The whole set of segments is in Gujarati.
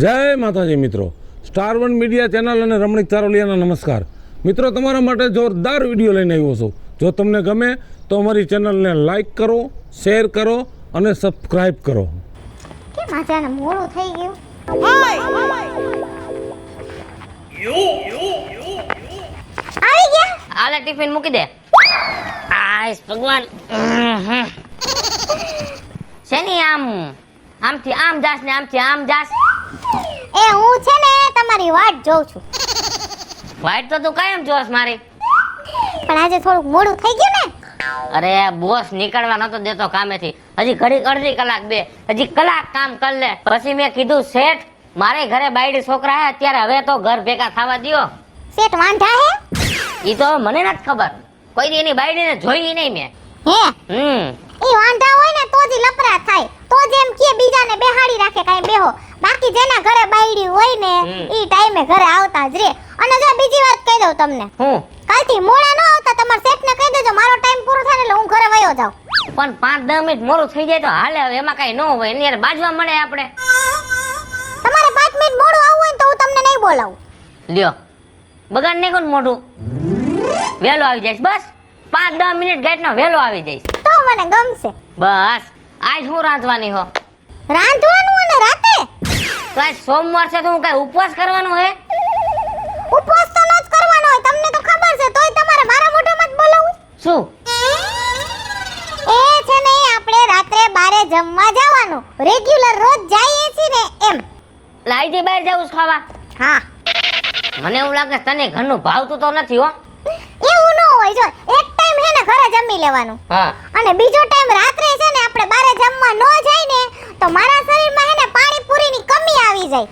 જય માતાજી મિત્રો, સ્ટાર1 મીડિયા ચેનલ અને રમણીક ચારોલિયાના નમસ્કાર મિત્રો. તમારા માટે જોરદાર વિડીયો લઈને આવ્યો છું. જો તમને ગમે તો અમારી ચેનલને લાઈક કરો, શેર કરો અને સબસ્ક્રાઇબ કરો. કેમ આજાને મોડું થઈ ગયું? આવી ગયા? આલે ટિફિન મૂકી દે. આઈસ ભગવાન. શેની આમથી આમ જાસ ને આમથી આમ જાસ? એ હું છે ને તમારી વાટ જોઉં છું. વાઈટ તો તું કાયમ જોસ મારી. પણ આજે થોડુંક મોડું થઈ ગયું ને. અરે બોસ નીકળવા નતો દેતો કામેથી. હજી ઘડી અડધી કલાક બે, હજી કલાક કામ કર લે. પછી મેં કીધું શેઠ મારે ઘરે બાયડી છોકરા હે અત્યારે, હવે તો ઘર ભેગા થવા દ્યો. સેટ વાંઢા હે? ઈ તો મને નથી ખબર, કોઈ દી એની બાયડીને જોઈ નહીં મેં. હે ઈ વાંઢા હોય ને તો જ લપરા થાય, તો જ એમ કે બીજાને બેહાડી રાખે કાઈ બેહો. બાકી જેના ઘરે બાયડી હોય ને ઈ ટાઈમે ઘરે આવતા જ રે. અને જો બીજી વાત કહી દઉં તમને, હું કાલથી મોડા ન આવતા. તમારા શેઠને કહી દેજો મારો ટાઈમ પૂરો થાય એટલે હું ઘરે વયો જાઉં. પણ 5-10 મિનિટ મોડું થઈ જાય તો હાલે, હવે એમાં કઈ ન હોય. એની યાર બાજવા મળે આપણે. તમારે 5 મિનિટ મોડું આવવું હોય ને તો હું તમને નહીં બોલાવું. લ્યો બગાડ નહીં કોણ મોઢું, વેલો આવી જઈશ. બસ 5-10 મિનિટ ગાઈટનો વેલો આવી જઈશ તો મને ગમશે. બસ. આજ હું રાંધવાની હો? રાંધવાનું અને રાતે તો આજ સોમવાર છે તો હું કઈ ઉપવાસ કરવાનો હે? ઉપવાસ તો ન જ કરવાનો હોય, તમને તો ખબર છે. તોય તમારે મારા મોઢામાં જ બોલાવું? શું? એ છે ને આપણે રાત્રે બારે જમવા જવાનું, રેગ્યુલર રોજ જઈએ છીએ ને એમ. લાઈથી બહાર જાવું છે ખાવા? હા. મને એવું લાગે તને ઘરનું ભાવતું તો નથી હો. એવું ન હોય. જો એક ટાઈમ હે ને ઘરે જમી લેવાનું, હા, અને બીજો ટાઈમ રાત્રે છે ને આપણે બારે જમવા ન જાય ને તો મારા શરીરમાં હે ને પાણીપુરીની કમી આવી જાય.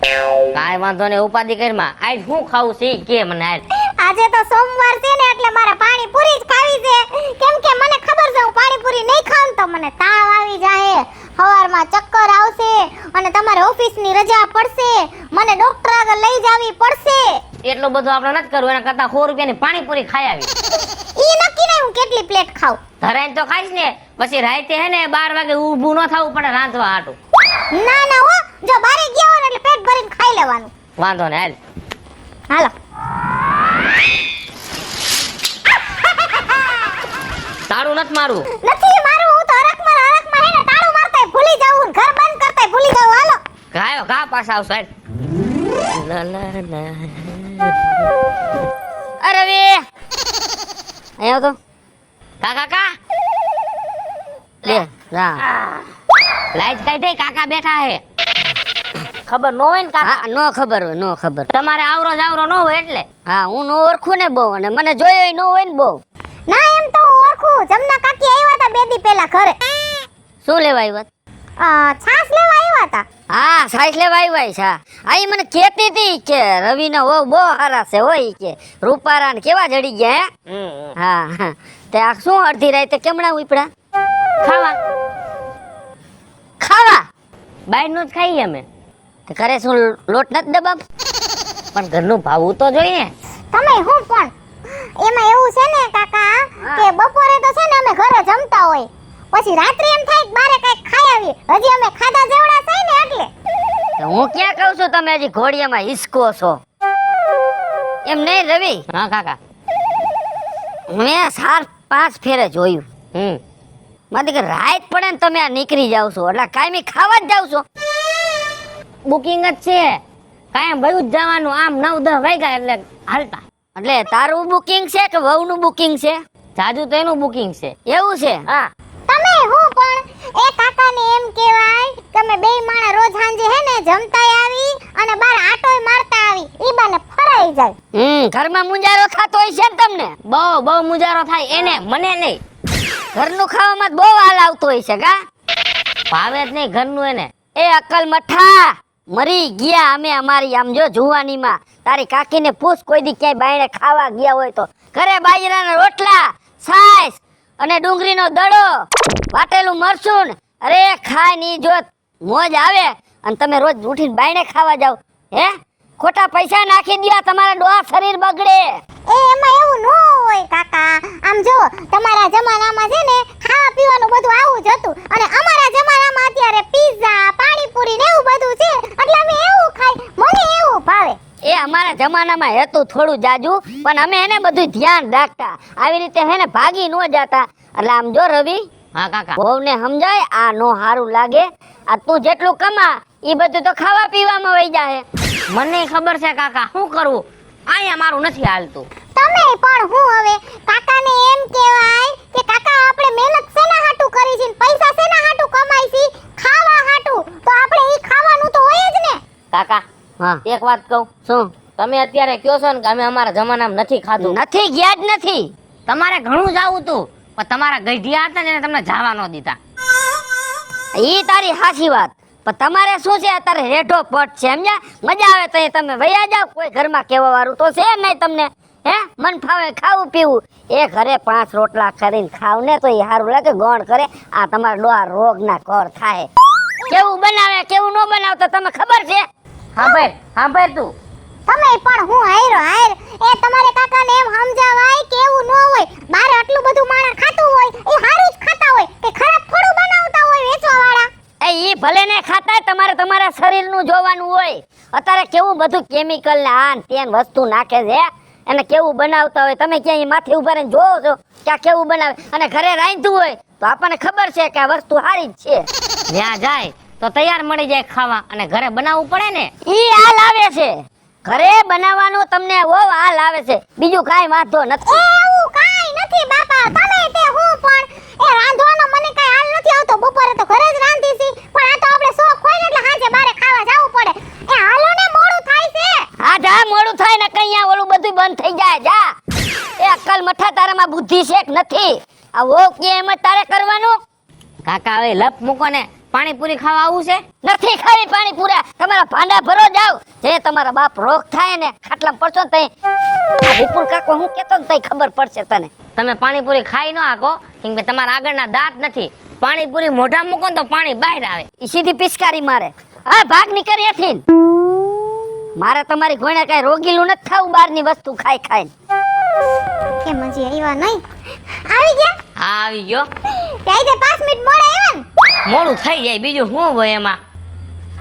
કાઈ વાંધો નહીં, ઉપાધિ કરમાં. આજ હું ખાવું છે ઈ કે મને. આજે તો સોમવાર છે ને એટલે મારે પાણીપુરી જ ખાવી છે. કેમ કે મને ખબર છે હું પાણીપુરી નહીં ખાઉં તો મને તાવ આવી જાય, સવારમાં ચક્કર આવશે અને તમારે ઓફિસની રજા પડશે, મને ડોક્ટર આગળ લઈ જાવી પડશે. એટલું બધું આપણે નથી કરવું, એના કરતા 100 રૂપિયાની પાણીપુરી ખાઈ આવી. ઈ નક્કી નહીં હું કેટલી પ્લેટ ખાઉં. ધરાઈને તો ખાઈશ ને, પછી રાતે હે ને 12 વાગે ઊભું ન થવું પડે રાંધવા હાટું. ના ના હો, જો બારે ગયા હોય ને એટલે પેટ ભરીને ખાઈ લેવાનું. વાંધો ને, હાલ. હાલો. તારું નથી મારું. નથી મારું, હું તો હરખમાં હે ને તાળું મારતાય ભૂલી જાઉં, ઘર બંધ કરતાય ભૂલી જાઉં. હાલો. ગાયો ગા પાછા આવ સાહેબ. અરે વે આયો તો કાકા કા લે જા લાઈટ કઈ દે. કાકા બેઠા હે. ખબર ન હોય ને કાકા? હા, નો ખબર હોય, નો ખબર. તમારે આવરો જાવરો ન હોય એટલે. હા, હું નો ઓળખું ને બહુ, અને મને જોયો ન હોય ને બહુ. ના એમ તો હું ઓળખું. જમના કાકી આવ્યા હતા 2 દી પહેલા ઘરે. શું લેવા આવ્યા? છાશ લેવા આવ્યા હતા. હા, સાઈઝ લેવા આવ્યા છે. હા, ઈ મને કહેતી હતી કે રવિનો વહુ બહુ સારા છે હોય કે રૂપારા ને કેવા જડી ગયા હે. હા હા, તે આ શું અડધી રાતે કેમણા ઉપડા ખાવા ખાવા? બાઈર નું જ ખાઈએ અમે. તે ઘરે શું લોટ નથી દબાવ? પણ ઘરનું ભાવવું તો જોઈએ. તમે હું પણ એમાં એવું છે ને કાકા કે બપોરે તો છે ને અમે ઘરે જમતા હોય, પછી રાત્રે એમ થાય કે બારે કઈક ખાઈ આવીએ. હજી અમે ખાધા જેવડા છે ને એટલે. તો હું ક્યાં કહું છું તમે હજી ઘોડિયામાં હિસકો છો? એમ નહીં રવિ. હા કાકા. મેં 4-5 ફેરે જોયું. મારી કે રાત પડે ને તમે આ નીકળી જાવ છો એટલે કાયમી ખાવા જ જાવ છો. બુકિંગ જ છે કાયમ ભયું જ જવાનું. આમ 9-10 વાગ્યા એટલે હાલતા. એટલે તારું બુકિંગ છે કે વહુનું બુકિંગ છે? જાજુ તો એનું બુકિંગ છે. એવું છે? હા. તમે હું પણ એ કાકાને એમ કહેવાય તમે બે માણા રોજ સાંજે હે ને જમતાય આવી અને બાર આટોય મારતા આવી, ઈ બાને ફરાઈ જાય. ઘરમાં મુંજારો થતો હોય છે ને તમને? બહુ મુજારો થાય એને, મને નહીં. ઘરનું ખાવામાં બહુ હાલ આવતો હોય છે કા? ભાવે જ નહીં ઘરનું એને. એ અકલ મઠા મરી ગયા અમે અમારી આમ જો જુવાનીમાં. તારી કાકીને પૂછ કોઈ દી ક્યાંય બાયણે ખાવા ગયા હોય તો. ઘરે બાજરાના રોટલા, છાશ અને ડુંગળીનો દડો, વાટેલું મરચું. અરે ખાય ની જો મોજ આવે અને તમે રોજ ઉઠીને બાયણે ખાવા જાવ. હે ખોટા પૈસા નાખી દ્યા, તમારા ડોહા શરીર બગડે. એમાં એવું ન હોય કાકા. આમ જો તમારા જમાનામાં છે ને ખાવા પીવાનું બધું આવું જ હતું, અને અમારા જમાનામાં અત્યારે પિઝા પાણીપુરી ને એવું બધું છે એટલે અમે એવું ખાઈ. ભાવે. એ અમારા જમાનામાં હતું થોડું જાજુ, પણ અમે એને બધું ધ્યાન રાખતા. આવી રીતે હેને ભાગી ન જાતા. એટલે આમ જો રવિ, હા કાકા. વહુને સમજાય આ નો હારું લાગે. આ તું જેટલું કમા ઈ બધું તો ખાવા પીવામાં વહી જાહે. મને ખબર છે કાકા, શું કરવું? અહીંયા મારું નથી હાલતું. તમે પણ હું હવે કાકાને એમ કહેવાય કે કાકા આપણે મહેનત શેના હાટુ કરી છે ને પૈસા શેના હાટુ કમાઈ છે? ખાવા હાટુ. તો આપણે ઈ ખાવાનું તો હોય જ ને. કાકા, હા એક વાત કહું. શું? તમે અત્યારે કયો છો ને કે અમે અમારા જમાનામાં નથી ખાધું. નથી ગયા જ નથી. તમારે ઘણું જાવું હતું, પણ તમારા ગઈઢિયા હતા ને એને તમને જવા ન દીધા. ઈ તારી હાચી વાત. પણ તમારે શું છે અત્યારે રેઢો પટ છે સમજ્યા? મજા આવે તો તમે વયા જાવ. કોઈ ઘરમાં કેવા વાળું તો છે નહીં તમને. હે મન ફાવે ખાવું પીવું. એ ઘરે 5 રોટલા કરીને ખાવ ને તો એ સારું લાગે. ગોણ કરે આ તમારા ડોહા રોગ ના ઘર થાય. કેવું બનાવે કેવું ન બનાવતો તમે ખબર છે? હા ભાઈ તું. તમે પણ હું હાયર એ તમારે કાકાને એમ સમજાવાય કે એવું ન હોય. બાર આટલું બધું માણસ ખાતું હોય એ હારું જ ખાતા હોય કે ખરાબ થોડું બનાવતા હોય વેચવા વાળા. ઈ ભલે ને ખાતા તમારે તમારા શરીરનું જોવાનું હોય. અત્યારે કેવું બધું કેમિકલ ને આન તેન વસ્તુ નાખે છે. એને કેવું બનાવતા હોય તમે ક્યાંય માથે ઉભા રહીને જોવો છો કે આ કેવું બનાવે. અને ઘરે રાંધ્યું હોય તો આપણને ખબર છે કે આ વસ્તુ સારી જ છે. જ્યાં જાય તો તૈયાર મળી જાય ખાવા, અને ઘરે બનાવવું પડે ને. ઈ હાલ આવે છે. ઘરે બનાવવાનું તમને ઓ હાલ આવે છે. બીજું કાંઈ વાંધો નથી. એવું કાઈ નથી બાપા. તમે તે હું પણ એ રાંધવાનો મને કાઈ હાલ નથી આવતો. બપોરે તો ઘરે જ રાંધી છી, પણ આ તો આપણે શોખ હોય ને એટલે સાંજે બારે ખાવા જવું પડે. એ હાલો ને મોડું થાય છે. હા જા મોડું થાય ને કઈ આ ઓલું બધું બંધ થઈ જાય. જા એ અક્કલ મઠા તારામાં બુદ્ધિ શેક નથી. આ વો કે એમ જ તારે કરવાનું. કાકા હવે લપ મૂકો ને, પાણીપુરી ખાવા આવું છે. નથી ખાવી પાણી પૂરા. તમારા ભાંડા ભરો જાવ. જે તમારા બાપ રોગ થાય ને ખાટલામાં પડશો ને તઈ વિપુલ કાકો હું કેતો ને તઈ ખબર પડશે તને. તમે પાણીપુરી ખાઈ ન આકો, કેમ કે તમારા આગળના દાંત નથી. પાણીપુરી મોઢા મૂકો ને તો પાણી બહાર આવે. ઈ સીધી પિચકારી મારે. હા ભાગ નીકળી એથી. મારે તમારી ઘોડે કઈ રોગીલું નથી થાવું બહારની વસ્તુ ખાઈ ખાઈને. કે મજી આવ્યા નહીં? આવી ગયા? હા આવી ગયો. ત્યાં જે 5 મિનિટ મોડે આવ્યા ને. મોડું થઈ જાય, બીજું શું હોય એમાં.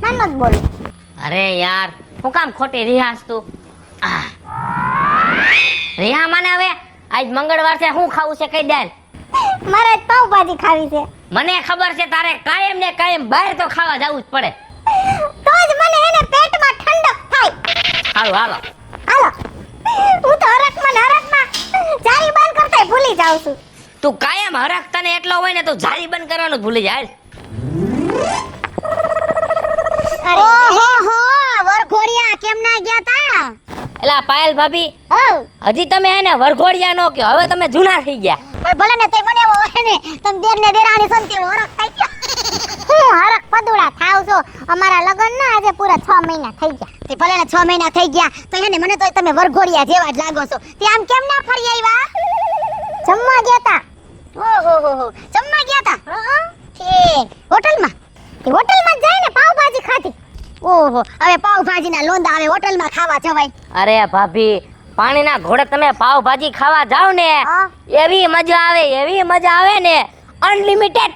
મન મત બોલો. અરે યાર, હું કામ ખોટી રિહાસ તું. રિહા માને હવે આજ મંગળવાર છે, શું ખાવું છે કહી દે. મારે પાવભાજી ખાવી છે. મને ખબર છે તારે કાયમ ને કાયમ બહાર તો ખાવા જવું જ પડે. તો જ મને એને પેટમાં ઠંડક થાય. હાલો હાલો. હાલો. હું તો હરખમાં જારી બંધ કરતાય ભૂલી જાઉં છું. તું કાયમ હરખ તને એટલો હોય ને તું જારી બંધ કરવાનું ભૂલી જાય. ઓહો હો વરઘોડિયા કેમ ના ગયા તા? એલા પાયલ ભાભી, હવ હજી તમે એને વરઘોડિયા નો કયો, હવે તમે જૂના થઈ ગયા. પણ ભલે ને તે મને એવો હે ને તમ દેર ને દેરાણી સંતી હરખ થઈ ગયા. હું હરખ પદુડા થાવ છો. અમારા લગન ના આજે પૂરા 6 મહિના થઈ ગયા. તે ભલે ને 6 મહિના થઈ ગયા તો હે ને મને તો તમે વરઘોડિયા જેવા જ લાગો છો. તે આમ કેમ ના ફરી આવ્યા? જમવા ગયા તા. ઓહો હો જમવા ગયા તા. ઠીક. હોટલમાં? તે હોટલમાં જ જાય ને પાવભાજી ખાધી. ઓહો હવે પાવભાજીના લોંદા આવે હોટલમાં ખાવા જવાય. અરે ભાભી, પાણીના ઘોડે તમે પાવભાજી ખાવા જાવ ને, હા. એવી મજા આવે ને, અનલિમિટેડ.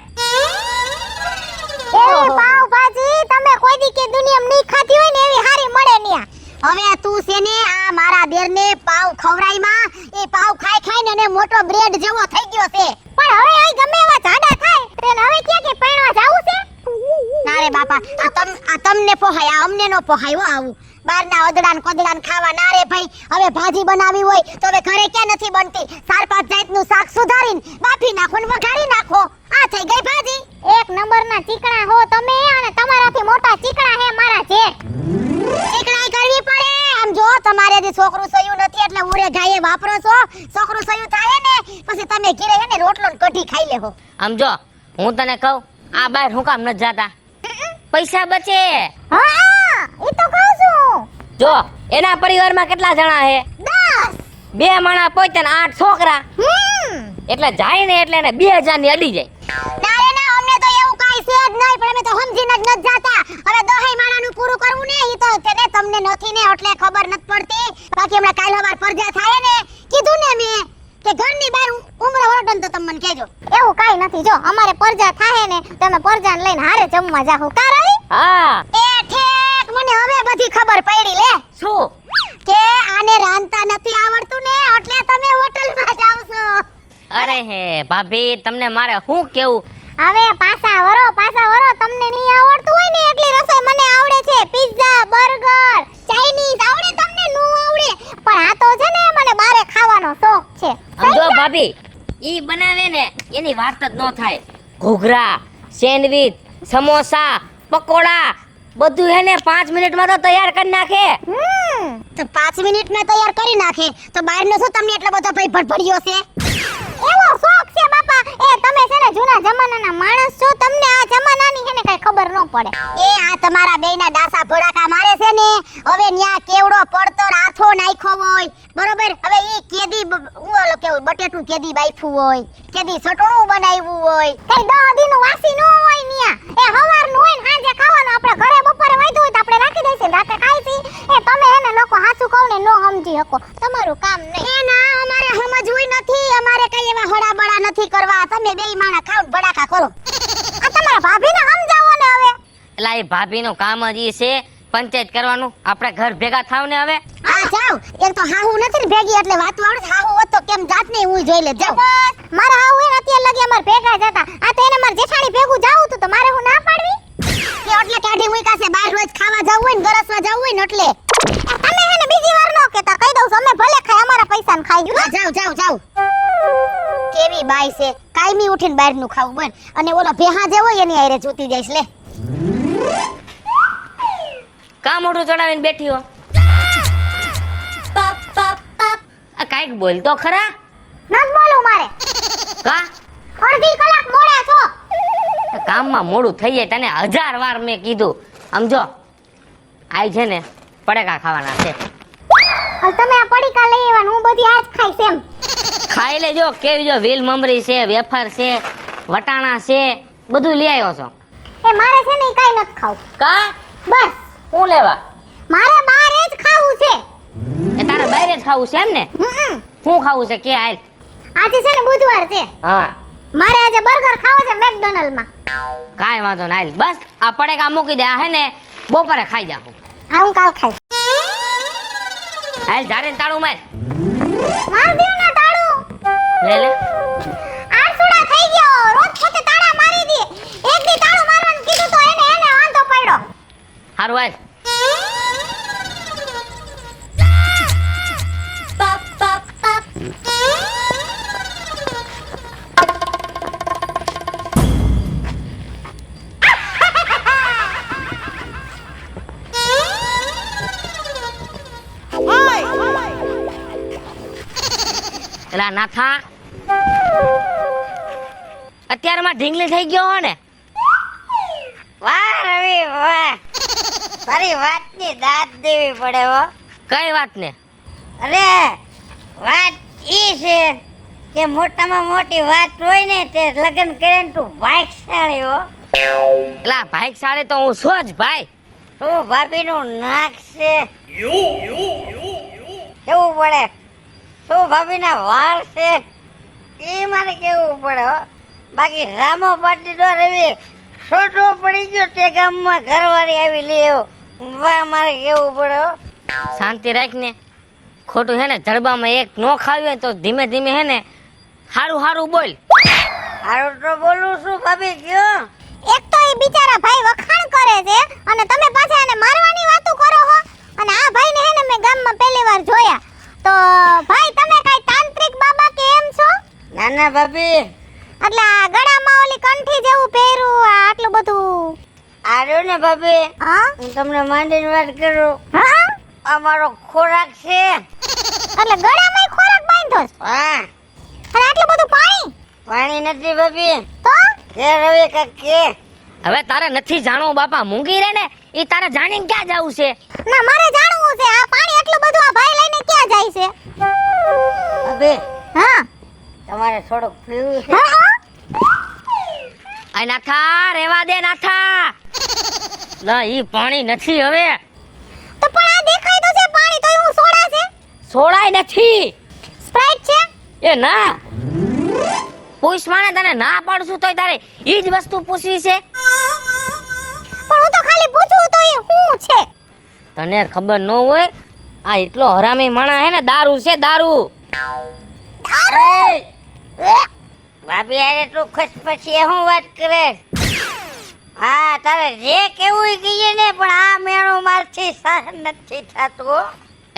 એવી પાવભાજી તમે કોઈ દી કે દુનિયામાં નહીં ખાધી હોય ને એવી હારી મળે ન્યા. હવે તું છે ને આ મારા દેરને પાવ ખવરાઈમાં એ પાવ ખાઈ ખાઈને અને મોટો બ્રેડ જેવો થઈ ગયો છે. પણ હવે આ ગમે એવા જાડા થાય તેને હવે ક્યાં કે પૈણવા જાવું છે? ના રે બાપા, આ તમને પોહાય, આ અમને નો પોહાય હો આવું. બારના અદડાન કોદડાન ખાવા ના રે ભાઈ. હવે ભાજી બનાવી હોય તો હવે ઘરે ક્યાં નથી બનતી. 4-5 જાતનું શાક સુધારીને બાફી નાખો ને વઘારી નાખો. આ થઈ ગઈ ભાજી. એક નંબરના ચીકણા હો તમે, અને તમારાથી મોટા ચીકણા હે મારા જેઠ. ચીકણાઈ કરવી પડે. આમ જો તમારે જે છોકરું સયું નથી એટલે ઉરે ગાયે વાપરો છો. છોકરું સયું થાય ને પછી તમે ઘીરે હે ને રોટલો ને કઢી ખાઈ લેહો. આમ જો, હું તને કહું, આ બહાર હું કામ નથી જાતા? પૈસા બચે. હા એ તો કહું છું. જો એના પરિવારમાં કેટલા જણા હે? 10. 2 માણા પોતે ને 8 છોકરા. એટલે જાય ને એટલે એને 2000 ની અડી જાય. ના રે ના, અમને તો એવું કાઈ છે જ નહીં, પણ અમે તો સમજીને જ નથી જાતા. હવે 10 માણાનું પૂરું કરવું ને ઈ તો તેને તમને નથી ને એટલે ખબર નથી પડતી. બાકી હમણાં કાલ હવાર પરજા થાય ને કીધું ને મેં કે ઘરની બહાર ઉમરો વરડન તો તમને કહેજો. એવું કાઈ નથી. જો અમારે પરજા થાય ને તમે પરજાને લઈને હારે જમવા જાહો. કા રવિ? હા એ ઠેક મને હવે બધી ખબર પડી લે શું? કે આને રાંધતા નથી આવડતું ને એટલે તમે હોટલમાં જાવ છો. અરે હે ભાભી, તમને મારે શું કેવું? હવે પાછા વરો તમને નહીં આવડતું હોય ને એટલી રસોઈ મને આવડે છે. પિઝા, બર્ગર, ચાઇનીઝ આવડે તમને નો આવડે. પણ આ તો છે ને મને બારે ખાવાનો શોખ છે. સમજો ભાભી, ઈ બનાવે ને એની વાત જ ન થાય. ઘૂઘરા, સેન્ડવિચ, સમોસા, પકોડા બધું હે ને 5 મિનિટમાં તો તૈયાર કરી નાખે. તો 5 મિનિટમાં તૈયાર કરી નાખે તો બહારનો શું તમને એટલો બધો ભાઈ ભડભડિયો છે? એવો શોખ છે બાપા. એ તમે છે ને જૂના જમાનાના માણસ છો, તમને આ જમાનાની છે ને કઈ ખબર ન પડે. એ આ તમારા બેયના ડાસા ભડાકા મારે છે ને હવે ન્યા કેવડો પડતો રાથો નાખ્યો હોય બરોબર. હવે ઈ કેદી હું ઓલો કેવું બટેટું કેદી બાઈફું હોય, કેદી સટોણું બનાવ્યું હોય, કઈ 10 દીનું વાસી ન હોય ન્યા. એ હવારનું હોય ને સાંજે ખાવાનું. આપણે ઘરે બપોરે વાંધું હોય તો આપણે રાખી દઈશું, રાતે ખાઈશી. એ તમે એને લોકો હાસું કહો ને નો સમજી શકો, તમારું કામ નહીં. એ ના અમારે સમજવું નથી, અમારે કઈ એવા હડા બડા નથી કરવા. તમે બેય માણા ખાવ ભડાકા કરો. આ તમારા ભાભીને સમજાવો ને હવે. એટલે એ ભાભીનું કામ જ ઈ છે પંચાયત કરવાનું. આપણે ઘર ભેગા થાવ ને હવે. હા જાવ. એક તો હાહુ નથી ને ભેગી એટલે વાતો આવડે. હાહુ હોત તો કેમ જાત ને હું જોઈ લે જાવ. મારા હાહુ એને અત્યારે લગી અમાર ભેગા જતા. આ તો એને માર જેઠાણી ભેગું જાવું તું તો મારે હું ના પાડવી કે એટલે કાઢી મૂકા છે બહાર રોજ ખાવા જાવું હોય ને ગરસવા જાવું હોય ને એટલે. તમે એને બીજી વાર નો કેતા કહી દઉં છું અમે ભલે ખાય અમારા પૈસાને ખાઈ જાવ જાવ જાવ. કેવી બાઈ છે કાયમી ઉઠીને બહારનું ખાવું બન અને ઓલો ભેહા જે હોય એની હારે જોતી જઈશ લે. કા મોઢું ચડાવીને બેઠી હો? આ કાઈક બોલ તો ખરા. નત બોલું મારે. કા અડધી કલાક મોડા છો. કામમાં મોડું થઈ જાય તને 1000 વાર મેં કીધું. સમજો આઈ છે ને પડીકા ખાવાના છે. હવે તમે આ પડીકા લઈ આવવાનું હું બધી આજ ખાઈશ એમ. ખાઈ લેજો. કેવી જો વેલ મમરી છે, વેફર છે, વટાણા છે, બધું લઈ આવ્યો છો. એ મારે છે ને ઈ કાઈ નથી ખાવું. કા બસ હું લેવા? મારે બહાર જ ખાવું છે. એ તારે બહાર જ ખાવું છે એમ ને? શું ખાવું છે કે હાલ? આજે છે ને બુધવાર છે. હા મારે આજે બર્ગર ખાવો છે મેકડોનાલ્ડ માં. કાંઈ વાંધો ના હાલ. બસ આ પડીકા મૂકી દે. આ હે ને બપોરે ખાઈ જાઉં. હા હું કાલ ખાઈશ. હાલ ઝાડીને તાળું માર. માર દેવ ના તાળું. લે લે. આરસુડા થઈ ગયો. રોજ પોતે તાળા મારી દે. એક દી તાળું મારવાનું કીધું તો એને વાંધો પડ્યો. હારું હાલ. એલા નાથા અત્યારમાં ઢીંગલી થઈ ગયો હો ને? વાહ રવિ વાહ, તારી વાતની દાદ દેવી પડે હો. કઈ વાત ને? અરે વાત ઈ છે કે મોટામાં મોટી વાત હોય ને તે લગ્ન કરીને તું ભાગશાળી હો. એલા ભાઈસાળે તો હું છું જ ભાઈ. તું ભાભીનું નાક છે કેવું પડે, તું ભાભીના વાળ છે એ મારે કેવું પડે હો. બાકી રામો પાટી તો રવિ છોટો પડી ગયો તે ગામમાં ઘરવાળી આવી લેવો વાહ મારે કેવું પડે હો. શાંતિ રાખ ને. ખોટું હે ને જડબામાં એક નો ખાવી હોય તો ધીમે ધીમે હે ને હારું હારું બોલ. હારું તો બોલું છું ભાભી કયો. એક તો એ બિચારા ભાઈ વખાણ કરે છે અને તમે પાછા એને મારવાની વાતો કરો હો. અને આ ભાઈને હે ને મેં ગામમાં પહેલી વાર જોયા. તો ભાઈ તમે કઈ તાંત્રિક બાબા કે એમ છો? ના ના ભાભી, એટલે આ ગળામાં ઓલી કંઠી જેવું પહેર્યું આ આટલું બધું. આર્યો ને ભાભી, હા હું તમને માંડીને વાત કરું. હા અમારો ખોરાક છે. એટલે ગળામાં ખોરાક બાંધ્યો છે હા અને આટલું બધું પાણી પાણી નથી ભાભી. તો કે રવિ કાક કે હવે તારે નથી જાણવું બાપા. મૂંગી રે ને એ તારે જાણીને ક્યાં જવું છે? ના મારે જાણવું છે આ પાણી આટલું બધું આ ભાઈ લઈને ક્યાં જાય છે? ભાભી હા તમારે થોડુંક પીવું છે. હા આ નાથા રેવા દે નાથા. ના ઈ પાણી નથી હવે. તો પણ આ દેખાય તો છે પાણી તો હું સોડા છે સોડાય નથી. સ્પ્રાઇટ છે. એ ના પૂછ માને તને ના પાડશું તોય તારે ઈ જ વસ્તુ પૂછવી છે. પણ હું તો ખાલી પૂછું તો એ શું છે? તને ખબર ન હોય આ એટલો હરામી માણા હે ને દારૂ છે દારૂ. ભાભી યાર એટલું ખસ પછી હું વાત કરે. હા તારે જે કેવું કહીએ ને પણ આ મેણું મારથી સહન નથી થતું.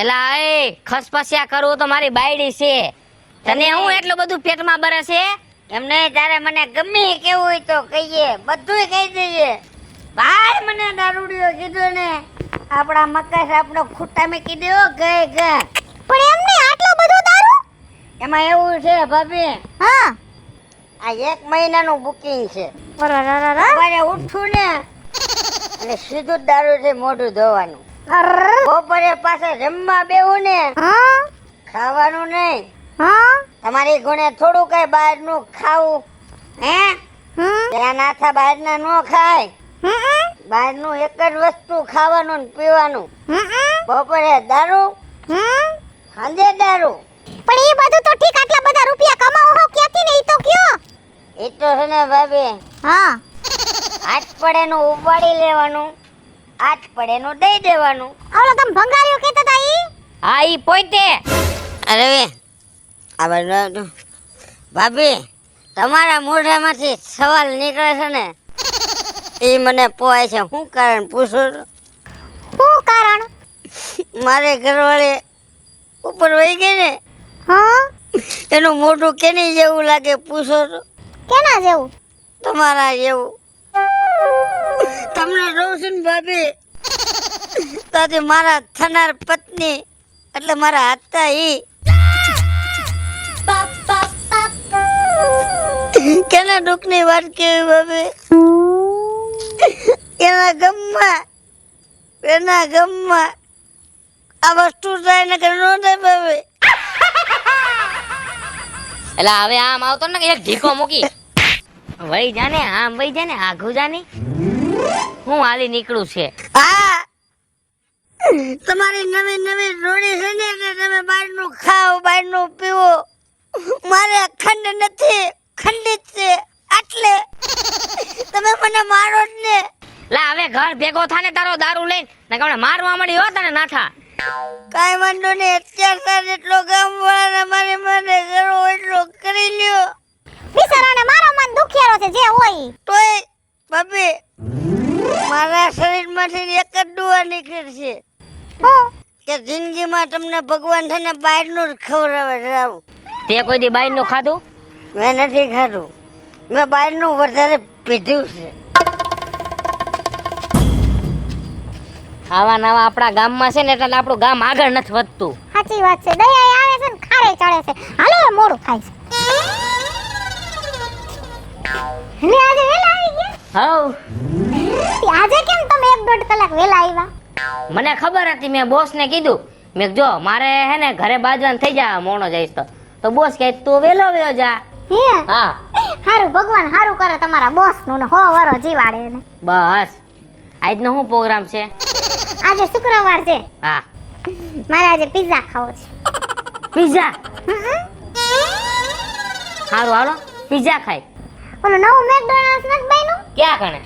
એલા એ ખસપસિયા કરવું તો મારી બાયડી છે. તને હું એટલું બધું પેટમાં બરે છે? એમ નહીં તારે મને ગમે કેવું હોય તો કહીએ, બધુંય કહી દઈએ. ભાઈ મને દારૂડિયો કીધું ને આપણા મકાશ આપણો ખૂટા મેં કીધું ગઈ ગા. પણ એમને આટલો બધો દારૂ? એમાં એવું છે ભાભી, હા. આ 1 મહિનાનું બુકિંગ છે. અરરરરર. સવારે ઉઠું ને એટલે સીધું જ દારૂ છે મોઢું ધોવાનું. બપોરે પાછા જમવા બેહું ને હા. ખાવાનું નહીં. હા. તમારી ગુણે થોડું કઈ બહારનું ખાવું હે? પેલા નાથા બહારના નો ખાય. બહારનું એક જ વસ્તુ ખાવાનું ને પીવાનું. બપોરે દારૂ, સાંજે દારૂ. પણ એ બધું તો ઠીક, આટલા બધા રૂપિયા કમાવો હો ક્યાંથી ને ઈ તો કયો? એ તો છે ને ભાભી, હા. આઠ પડેનું ઉપાડી લેવાનું, 8 પડેનું દઈ દેવાનું. આવલો તમે ભંગારીઓ કહેતા હતા ઈ? હા ઈ પોતે. અરે આ બધું ભાભી તમારા મોઢામાંથી સવાલ નીકળે છે ને એ મને પોય છે. શું કારણ પૂછો? શું કારણ? મારે ઘરવાળે ઉપર વહી ગઈ ને હા. એનું મોઢું કેની જેવું લાગે પૂછો તો? કેના જેવું? તમારા જેવું. તમને જોઉં છું ને ભાભી તો મારા થનાર પત્ની એટલે મારા હતા ઈ કેના દુઃખની વાત કેવી ભાભી? એના ગમમાં આ વસ્તુ થાય ને કે નો થાય ભાભી. એટલે હવે આમ આવતો ને એક ઢીકો મૂકી વઈ જાને આમ વઈ જાને આઘું જાને હું હાલી નીકળું છે. હા તમારી નવી નવી રોડી છે ને એટલે તમે બહારનું ખાઓ બહારનું પીવો. મારે અખંડ નથી, ખંડિત છે એટલે તમે મને મારો જ ને. લા હવે ઘર ભેગો થાને તારો દારૂ લઈને ને કમણે મારવા મળી હો તને નાથા. કાઈ વાંધો નહીં, અત્યાર એટલો ગામ વાળાને મારી મને કરો એટલો કરી લ્યો. બિચારાને મારો મન દુખિયારો છે જે હોય ઈ. તોય ભાભી મારા શરીરમાંથી એક જ દુઆ નીકળશે હું કે જિંદગીમાં તમને ભગવાન છે ને બહારનું જ ખવડાવે રાવું. તે કોઈ દી બહારનું ખાધું? મેં નથી ખાધું, મેં બહારનું વધારે પીધું છે. આવા નવા આપણા ગામમાં છે ને એટલે આપણું ગામ આગળ નથી વધતું. સાચી વાત છે. દયા આવે છે ને ખારે ચડે છે. હાલો હવે મોડું થાય છે. લે આજે વેલા આવી ગયા? હવ આજે કેમ તમે 1.5 કલાક વેલા આવ્યા? મને ખબર હતી, મેં બોસ ને કીધું મેં જો મારે હે ને ઘરે બાજવાનું થઈ જાય મોણો જઈશ તો બોસ કહે તું વેલો વેલો જા. હે હા હારું ભગવાન હારું કરે તમારા બોસ નું ને 100 વરો જીવાડે ને. બસ આજનો શું પ્રોગ્રામ છે? આજે શુક્રવાર છે, હા મારે આજે પિઝા ખાવો છે. પિઝા? સારું હાલો પિઝા ખાય. ઓલું નવું મેકડોનાલ્ડ્સ નથી બન્યું? ક્યાં કણે?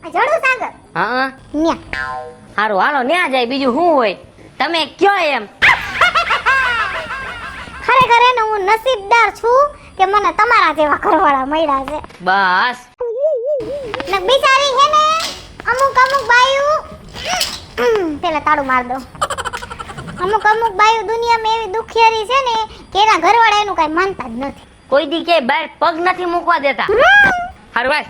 આ જડુ સાગર હા ન્યા. સારું હાલો ન્યા જાય, બીજું શું હોય? તમે કયો એમ. ખરેખર એને હું નસીબદાર છું કે મને તમારા જેવા ઘરવાળા મળ્યા છે. બસ ને બિચારી હે ને અમુક બાયું પેલા તાળું માર દો. અમુક બાયું દુનિયામાં એવી દુખિયારી છે ને કે એના ઘરવાળા એનું કઈ માનતા જ નથી. કોઈ દી કે બહાર પગ નથી મૂકવા દેતા. હારું ભાઈ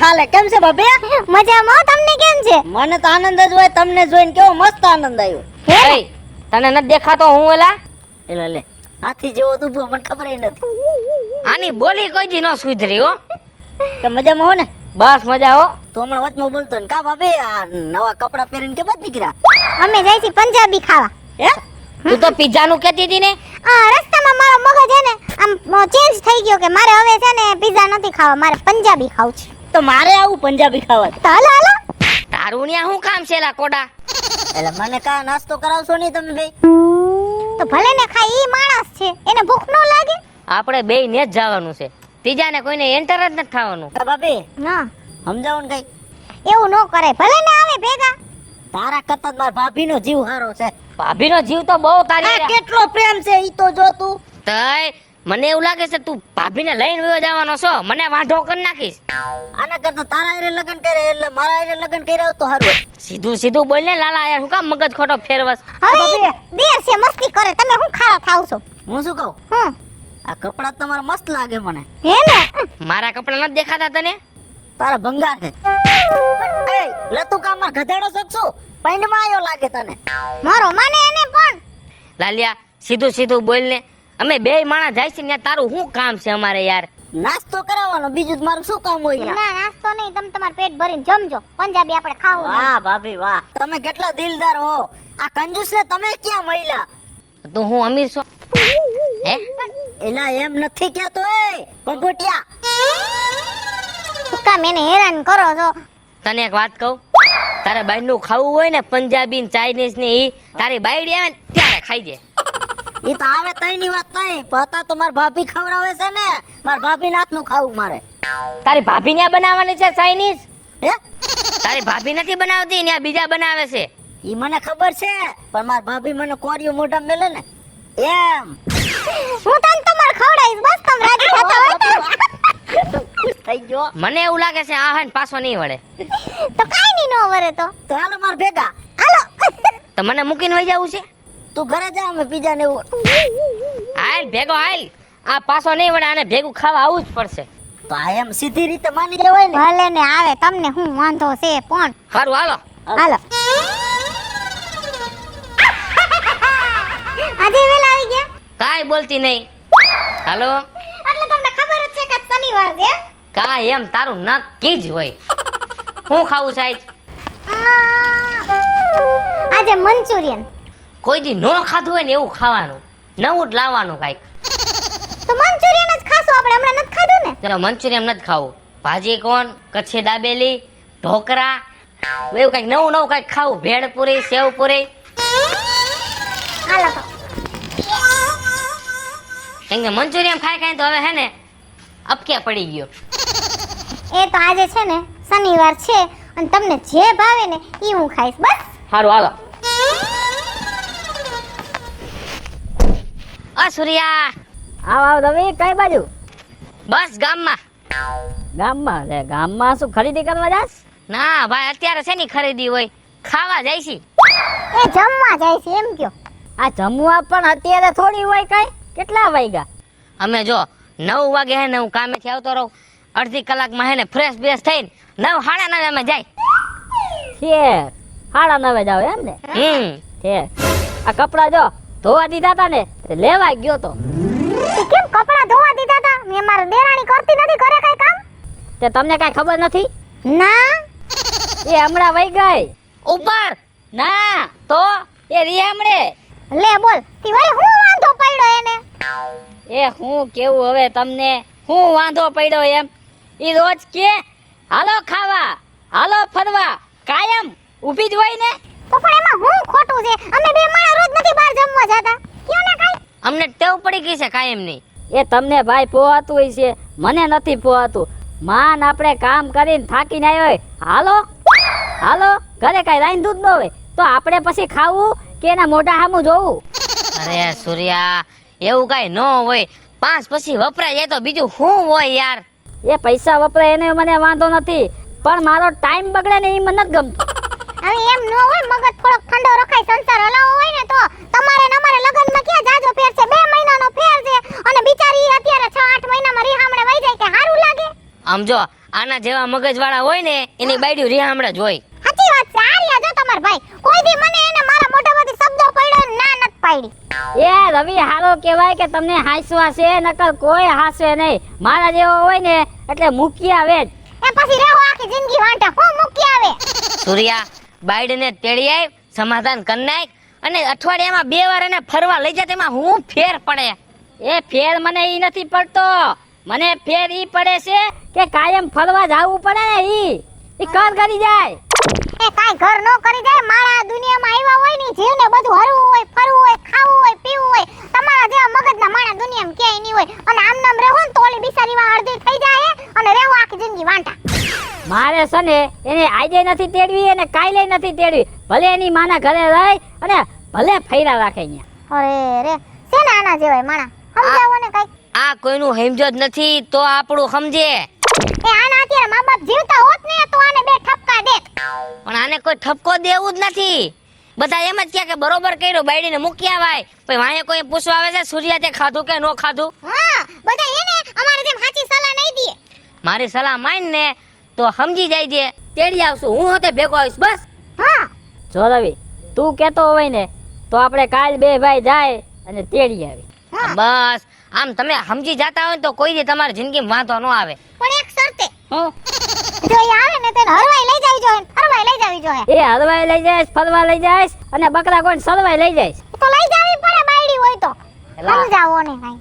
હાલે કેમ છે ભાભી? મજામાં? તમને કેમ છે? મને તો આનંદ જ હોય, તમને જોઈને કેવો મસ્ત આનંદ આવ્યો. એય, તને નથી દેખાતો હું એલા? એટલે લે હાથી જેવો તું મને ખબર નથી. આની બોલી કોઈ દી ન સુધરી હો. કે મજામાં હો ને? બસ મજા હો. તો હમણાં વચમાં બોલતો ને કા ભાભી આ નવા કપડા પહેરીને કે બાદ નીકળ્યા? અમે જાય છે પંજાબી ખાવા. હે તું તો પિઝા નું કહેતી હતી ને. આ રસ્તામાં મારો મગજ છે ને આમ ચેન્જ થઈ ગયો કે મારે હવે છે ને પિઝા નથી ખાવા, મારે પંજાબી ખાવું છે. તો મારે આવું પંજાબી ખાવા. તો હાલો હાલો. તારું ન્યા શું કામ છે એલા કોડા? એટલે મને કા નાસ્તો કરાવશો નહીં તમે બે? તો ભલે ને ખાય, ઈ માણસ છે એને ભૂખ ન લાગે? આપણે બેય ને જ જવાનું છે. પિઝા ને કોઈને એન્ટર જ નથી થવાનું. ભાભી ના સમજાવો ને કઈ. એવું ન કરે ભલે ને આવે ભેગા. તારા કરતા મારા ભાભીનો જીવ હારો છે. ભાભીનો જીવ તો બહુ તારી આ કેટલો પ્રેમ છે ઈ તો જો તું. તય મને એવું લાગે છે તું ભાભીને લઈને વયો જવાનો છો, મને વાંઢો કરી નાખીશ. આના કરતા તારા હારે લગ્ન કરે એટલે મારા હારે લગ્ન કર્યા તો હારું. સીધું સીધું બોલ ને લાલા, યાર શું કામ મગજ ખોટો ફેરવસ? હવે દેર છે મસ્તી કરે, તમે હું ખાવા થાવ છો? હું શું કહું, હમ આ કપડા તમારા મસ્ત લાગે મને. હે ને મારા કપડા નથી દેખાતા તને? તારા ભંગાર છે. એ લતું કામમાં ગધેડો શકશો પૈંડમાં આયો લાગે તને. મારો માને એને પણ લાલિયા સીધું સીધું બોલ ને. અમે બે માણસ જાય છે ત્યાં તારું શું કામ છે અમારે યાર? નાસ્તો કરાવવાનો, બીજું મારું શું કામ હોય? ના નાસ્તો નહીં, તમે તમારું પેટ ભરીને જમજો. પંજાબી આપણે ખાવું નહીં. વાહ ભાભી વાહ, તમે કેટલા દિલદાર હો. આ કંજૂસ ને તમે ક્યાં મહિલા? તું હું અમીર છું હે? એલા એમ નથી કેતો એ પગોટિયા. શું કામ એને હેરાન કરો છો? તને એક વાત કહું, તારે બહારનું ખાવું હોય ને પંજાબી ને ચાઇનીઝ ને ઈ તારી બાયડી આવે ને ત્યારે ખાઈ જાય. ઈ તો આવે તઈની વાત નહીં, પતા તો માર ભાભી ખવડાવે છે ને, માર ભાભી નાથનું ખાવું મારે. તારી ભાભી ને બનાવવાની છે ચાઇનીઝ? હે તારી ભાભી નથી બનાવતી ને બીજા બનાવે છે. ઈ મને ખબર છે, પણ માર ભાભી મને કોરિયો મોઢા મેલે ને એમ. હું તને તમારે ખવડાવીશ, બસ તમે રાજી થતા હોય તો. થઈ ગયો મને એવું લાગે છે આ હન પાછો નહીં વળે. તો કાઈ નહીં નો વરે તો. તો હાલો માર ભેગા. હાલો તો મને મૂકીને વહી જવું છે? તું ઘરે જા, અમે બીજા ને હાલ ભેગો હાલ, આ પાછો નહીં વળે, આને ભેગું ખાવા આવવું જ પડશે. તો આ એમ સીધી રીતે માની જવાય ને. ભલે ને આવે, તમને હું વાંધો છે પણ. સારું હાલો. હાલો આજે વેલા આવી ગયા. કાંઈ બોલતી નહીં. હાલો. એટલે તમને ખબર જ છે કે શનિવાર છે. કાંઈ એમ તારું નક્કી જ હોય. હું ખાવું સાહેબ? આજે મંચુરિયન. કોઈ દી નો ખાધું હોય ને એવું ખાવાનું, નવું જ લાવવાનું કાંઈક. તો મંચુરિયન જ ખાશું આપણે, હમણાં નથી ખાધું ને. ચલો મંચુરિયન નથી ખાવું, ભાજી કોણ, કચ્છી દાબેલી, ઢોકરા, એવું કંઈક નવું નવું કંઈક ખાવું, ભેળપુરી, સેવપુરી. હાલો તો. કેમ કે મંચુરિયન ખાઈ ખાઈ તો હવે હે ને અપકે પડી ગયો. એ તો આજે છે ને શનિવાર છે અને તમને જે ભાવે ને ઈ હું ખાઈશ બસ. સારું હાલો. આ સૂર્યા આવ આવ રવિ, કઈ બાજુ? બસ ગામમાં. ગામમાં? લે ગામમાં શું ખરીદી કરવા જાસ? ના ભાઈ અત્યારે છે ની ખરીદી હોય, ખાવા જાય છે. એ જમવા જાય છે એમ કયો. આ જમવા પણ અત્યારે થોડી હોય કઈ? કેટલા વાગ્યા? અમે જો 9 વાગે હે ને હું કામેથી આવતો રહું, અડધી કલાકમાં હે ને ફ્રેશ બ્રેશ થઈને 9 સાડા 9 અમે જાય. છે 9:30 જાવ એમ ને? છે. આ કપડા જો ધોવા દીધા તા ને તે લેવા ગયો તો. ઈ કેમ કપડા ધોવા દીધા તા? મેં મારા દેરાણી કરતી નથી ઘરે કઈ કામ. તે તમને કઈ ખબર નથી? ના એ હમણાં વઈ ગઈ. ઉપર ના તો એ રી હમણે. લે બોલ તી વળી હું વાંધો પડ્યો એને. એ હું કેવું હવે તમને, હું વાંધો પડ્યો એમ? ઈ રોજ કે હાલો ખાવા, હાલો ફરવા, કાયમ ઊભી જ હોય ને. તો પણ એમાં હું ખોટું છે? અમે બે માણા રોજ નથી બહાર જમવા જાતા. કયો ને કાઈ. અમને ટેવ પડી ગઈ છે કાયમ નહીં. એ તમને ભાઈ પોહાતું હોય છે, મને નથી પોહાતું. માન આપણે કામ કરીને થાકીને આવ્યો હોય, હાલો હાલો ઘરે કઈ રાંધું જ ન હોય તો આપણે પછી ખાવું કે એના મોઢા સામું જોવું? અરે સૂર્યા એવું કઈ ન હોય, 5 પછી વપરાય જાય તો બીજું શું હોય યાર. એ પૈસા વપરાય એને મને વાંધો નથી, પણ મારો ટાઈમ બગડે ને એ મને નથી ગમતું. હવે એમ ન હોય, મગજ થોડોક ઠંડો રખાય, સંસાર હલાવો હોય ને તો. તમારે ને અમારે લગનમાં ક્યાં જાજો ફેર છે? 2 મહિનાનો ફેર છે અને બિચારી અત્યારે 6-8 મહિનામાં રીહામણે વઈ જાય કે હારું લાગે? આમ જો આના જેવા મગજ વાળા હોય ને એની બાયડી રીહામણે જ હોય. સાચી વાત છે. આર્યા જો તમાર ભાઈ કોઈ દી મને એને મારા મોઢામાંથી શબ્દો પડ્યો ના નત પાડી. એ રવિ હારો કહેવાય કે તમને હાંસવા છે, નકર કોઈ હાંસે નહીં. મારા જેવો હોય ને એટલે મૂકી આવે જ. એ પછી રહો આખી જિંદગી વાંટા હું મૂકી આવે. સૂર્યા બાયડીને તેડી આવ, સમાધાન કરી નાખ અને અઠવાડિયામાં 2 વાર એને ફરવા લઈ જાય, તેમાં હું ફેર પડે? એ ફેર મને ઈ નથી પડતો, મને ફેર ઈ પડે છે કે કાયમ ફરવા જાવું પડે ને ઈ કર કરી જાય. એ કાઈ ઘર નો કરી જાય. મારા દુનિયામાં આવ્યા હોય ને જીવને બધું હરવું હોય, ફરવું હોય, ખાવું હોય, પીવું હોય. તમારા જેવા મગજના માણા દુનિયામાં ક્યાંય નહીં હોય. અને આમ નામ રહો ને તો ઓલી બિચારી માં અડધી થઈ જાય અને રહેવું આખી જિંદગી વાંટા. મારે છે ને એને આજે નથી તેડવી અને કાલે નથી તેડવી. ભલે એની માના ઘરે રહી અને ભલે ફૈરા રાખે અહીંયા. અરે રે શેના આના જેવાય માણા સમજાવો ને કઈક. આ કોઈનું સમજો જ નથી તો આપણું સમજે. એ આના અત્યારે મા બાપ જીવતા હોત ને તો આને બે ઠપકા દેત. પણ આને કોઈ ઠપકો દેવું જ નથી. બધા એમ જ કહે કે બરોબર કર્યું, બાયડીને મૂકી આવાય. પછી વાંહે કોઈ પૂછવા આવે છે સૂર્યા તે ખાધું કે નો ખાધું. હા બધા એને અમારે જેમ સાચી સલાહ નહીં દે. મારી સલાહ માન ને તો સમજી જાય છે. તેડી આવશું, હું હોતે ભેગો આવીશ બસ. હા જો રવિ તું કેતો હોય ને તો આપણે કાલ બે ભાઈ જાય અને તેડી આવી. હા બસ આમ તમે સમજી જતા હોય તો કોઈ દી તમારી જિંદગીમાં વાંધો ન આવે. પણ એક શરતે હું જો એ આવે ને તેને હરવાઈ લઈ જાવી જોઈએ ફરવાઈ લઈ જાવી જોઈએ. એ હલવાઈ લઈ જઈશ, ફરવા લઈ જઈશ અને બકરા કોણ સલવાઈ લઈ જઈશ. તો લઈ જાવી પડે બાયડી હોય તો. એલા. સમજાવો ને ભાઈ.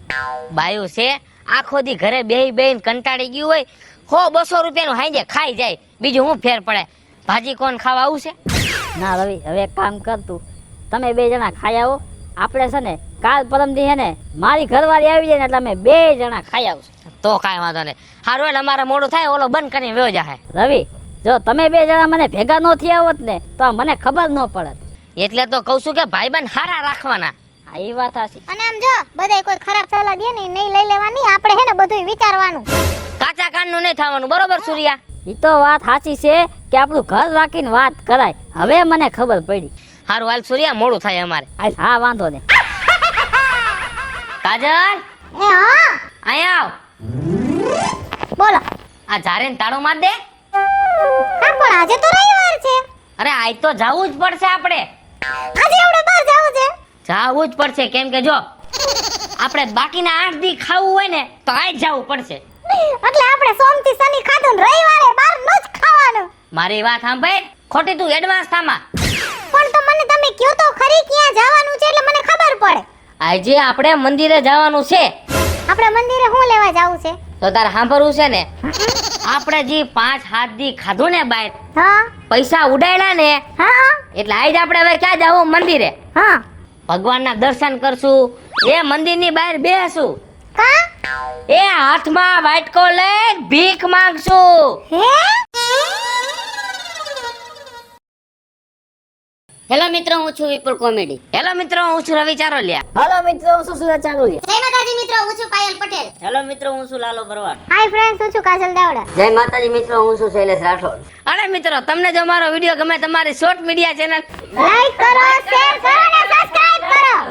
બાયું છે આખો દી ઘરે બેહી બેહીને કંટાળી ગયું હોય, 100-200 રૂપિયાનું હાંજે ખાઈ જાય. બીજું હું ફેર પડે? ભાજી કોણ ખાવા આવું છે? ના રવિ હવે એક કામ કર તું, તમે બે જણા ખાઈ આવો. આપણે છે ને કાલ પરમદી હે ને મારી ઘરવાળી આવી જાય ને એટલે અમે બે જણા ખાઈ આવશું. તો કાંઈ વાંધો નહીં. હારું એટલે અમારે મોડું થાય ઓલો બંધ કરીને વયો જાહે. રવિ જો તમે બે જણા મને ભેગા ન થયા હોત ને તો મને ખબર ન પડત. એટલે તો કહું છું કે ભાઈબંધ હારા રાખવાના. હા એ વાત સાચી. અને આમ જો બધાય કોઈ ખરાબ સલાહ દે ને ઈ નહીં લઈ લેવાની. આપણે હે ને બધું વિચારવાનું. કાચા કાનનું નહીં થવાનું, બરોબર સૂર્યા? એ તો વાત સાચી છે કે આપણું ઘર રાખીને વાત કરાય. હવે મને ખબર પડી. હારું હાલ સૂર્યા, મોડું થાય અમારે. હા વાંધો નહીં. કાજલ એ હા અહીંયા આવ. બોલો. આ જારેન તાળું માર દે. હા પણ આજે તો રવિવાર છે. અરે આજ તો જાવું જ પડશે આપણે. આજે આપણે બહાર જાવું છે. જાવું જ પડશે કેમ કે જો આપણે બાકીના 8 દી ખાવું હોય ને તો આજ જાવું પડશે. એટલે આપણે સોમથી શનિ ખાધું ને રવિવારે બહારનું જ ખાવાનું. મારી વાત સાંભળ, ખોટી તું એડવાન્સ થામાં. પણ તો મને તમે કયો તો ખરી ક્યાં જવાનું છે એટલે મને ખબર પડે. આજે આપણે મંદિરે જવાનું છે. આપણે મંદિરે શું લેવા જાવું છે? તો તારે સાંભળવું છે ને, આપણે જે 5-7 દી ખાધું ને બહાર, હા પૈસા ઉડાડ્યા ને, હા એટલે આજ આપણે હવે ક્યાં જાવું? મંદિરે. હા. ભગવાનના દર્શન કરશું, એ મંદિરની બહાર બેસું, કા? એ હાથમાં વાટકો લઈને ભીખ માંગશું. હે? હેલો મિત્રો, હું છું વિપુલ કોમેડી. હેલો મિત્રો, હું છું રવિ ચારોલિયા. હેલો મિત્રો, હું છું સુરત ચાંદોલિયા. જય માતાજી મિત્રો, હું છું પાયલ પટેલ. હેલો મિત્રો, હું છું લાલો બરવાડ. હાય ફ્રેન્ડ્સ, હું છું કાજલ દાવડા. જય માતાજી મિત્રો, હું છું શૈલેષ રાઠોડ. અને મિત્રો, તમને જો મારો વિડીયો ગમે, તમારી શોર્ટ મીડિયા ચેનલ લાઈક કરો, શેર કરો ને